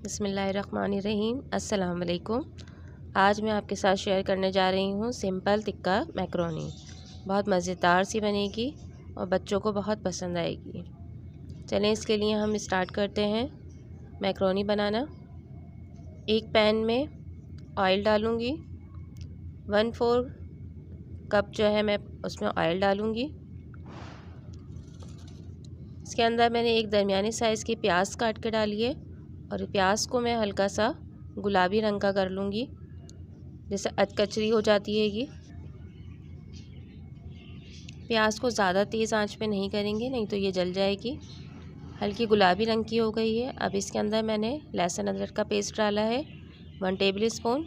बिस्मिल्लाहिर्रहमानिर्रहीम। अस्सलाम वालेकुम। आज मैं आपके साथ शेयर करने जा रही हूँ सिंपल टिक्का मैक्रोनी। बहुत मज़ेदार सी बनेगी और बच्चों को बहुत पसंद आएगी। चलें इसके लिए हम स्टार्ट करते हैं मैक्रोनी बनाना। एक पैन में ऑयल डालूँगी, 1/4 कप जो है मैं उसमें ऑयल डालूँगी। इसके अंदर मैंने एक दरमियाने साइज़ की प्याज काट के डाली है और प्याज को मैं हल्का सा गुलाबी रंग का कर लूँगी, जैसे अधकचरी हो जाती है ये। प्याज को ज़्यादा तेज़ आंच पे नहीं करेंगे, नहीं तो ये जल जाएगी। हल्की गुलाबी रंग की हो गई है। अब इसके अंदर मैंने लहसुन अदरक का पेस्ट डाला है 1 टेबल स्पून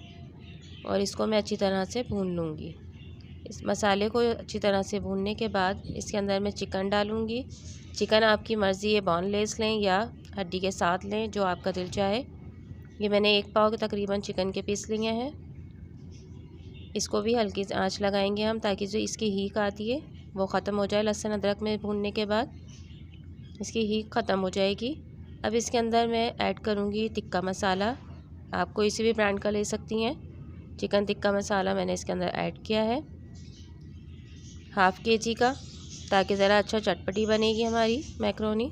और इसको मैं अच्छी तरह से भून लूँगी। इस मसाले को अच्छी तरह से भूनने के बाद इसके अंदर मैं चिकन डालूँगी। चिकन आपकी मर्ज़ी है, बोनलेस लें या हड्डी के साथ लें, जो आपका दिल चाहे। ये मैंने 1 पाव के तकरीबन चिकन के पीस लिए हैं। इसको भी हल्की आंच लगाएंगे हम, ताकि जो इसकी हीक आती है वो ख़त्म हो जाए। लहसुन अदरक में भूनने के बाद इसकी हीक ख़त्म हो जाएगी। अब इसके अंदर मैं ऐड करूँगी टिक्का मसाला। आप कोई सी भी ब्रांड का ले सकती हैं। चिकन टिक्का मसाला मैंने इसके अंदर ऐड किया है 1/2 kg का, ताकि ज़रा अच्छा चटपटी बनेगी हमारी मैक्रोनी।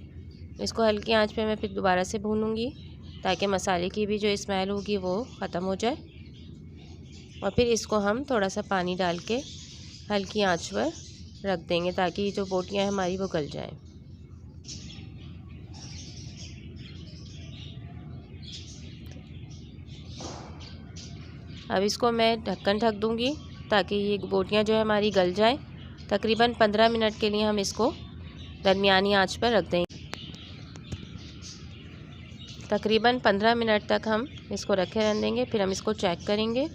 इसको हल्की आंच पे मैं फिर दोबारा से भूनूंगी, ताकि मसाले की भी जो स्मेल होगी वो ख़त्म हो जाए। और फिर इसको हम थोड़ा सा पानी डाल के हल्की आंच पर रख देंगे, ताकि जो बोटियां हमारी वो गल जाएं। अब इसको मैं ढक्कन ढक दूंगी, ताकि ये बोटियां जो है हमारी गल जाएं। तकरीबन 15 मिनट के लिए हम इसको दरमियानी आंच पर रख देंगे। तकरीबन 15 मिनट तक हम इसको रखे रहने देंगे। फिर हम इसको चेक करेंगे।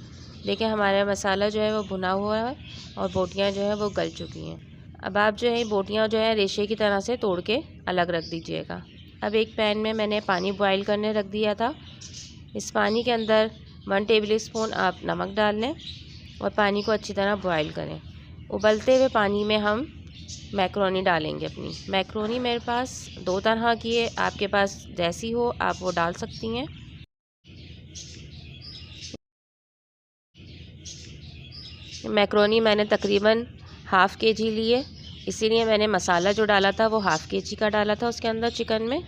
देखिए हमारा मसाला जो है वो भुना हुआ है और बोटियां जो है वो गल चुकी हैं। अब आप जो है बोटियां जो है रेशे की तरह से तोड़ के अलग रख दीजिएगा। अब एक पैन में मैंने पानी बॉईल करने रख दिया था। इस पानी के अंदर 1 टेबल स्पून आप नमक डाल लें और पानी को अच्छी तरह बॉईल करें। उबलते हुए पानी में हम मैक्रोनी डालेंगे अपनी। मैक्रोनी मेरे पास 2 तरह की है, आपके पास जैसी हो आप वो डाल सकती हैं। मैक्रोनी मैंने तकरीबन 1/2 kg ली है, इसीलिए मैंने मसाला जो डाला था वो 1/2 kg का डाला था उसके अंदर चिकन में,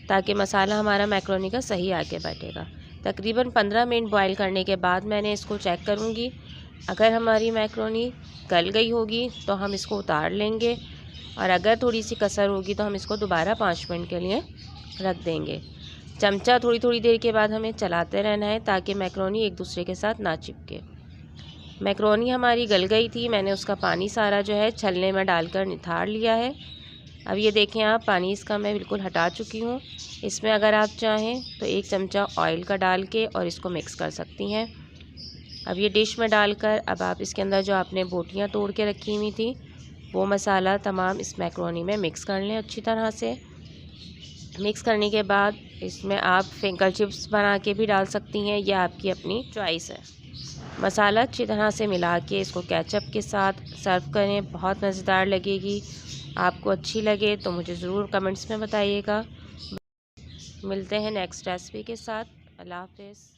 ताकि मसाला हमारा मैक्रोनी का सही आके बैठेगा। तकरीबन 15 मिनट बॉईल करने के बाद मैंने इसको चेक करूँगी। अगर हमारी मैक्रोनी गल गई होगी तो हम इसको उतार लेंगे, और अगर थोड़ी सी कसर होगी तो हम इसको दोबारा 5 मिनट के लिए रख देंगे। चमचा थोड़ी थोड़ी देर के बाद हमें चलाते रहना है, ताकि मैक्रोनी एक दूसरे के साथ ना चिपके। मैक्रोनी हमारी गल गई थी, मैंने उसका पानी सारा जो है छलने में डालकर निथार लिया है। अब ये देखें आप, पानी इसका मैं बिल्कुल हटा चुकी हूँ। इसमें अगर आप चाहें तो 1 चमचा ऑयल का डाल के और इसको मिक्स कर सकती हैं। अब ये डिश में डालकर अब आप इसके अंदर जो आपने बोटियां तोड़ के रखी हुई थी वो मसाला तमाम इस मैक्रोनी में मिक्स कर लें अच्छी तरह से। मिक्स करने के बाद इसमें आप फिंगर चिप्स बना के भी डाल सकती हैं, या आपकी अपनी चॉइस है। मसाला अच्छी तरह से मिला के इसको केचप के साथ सर्व करें, बहुत मज़ेदार लगेगी। आपको अच्छी लगे तो मुझे ज़रूर कमेंट्स में बताइएगा। मिलते हैं नेक्स्ट रेसिपी के साथ। अल्लाह हाफ़िज़।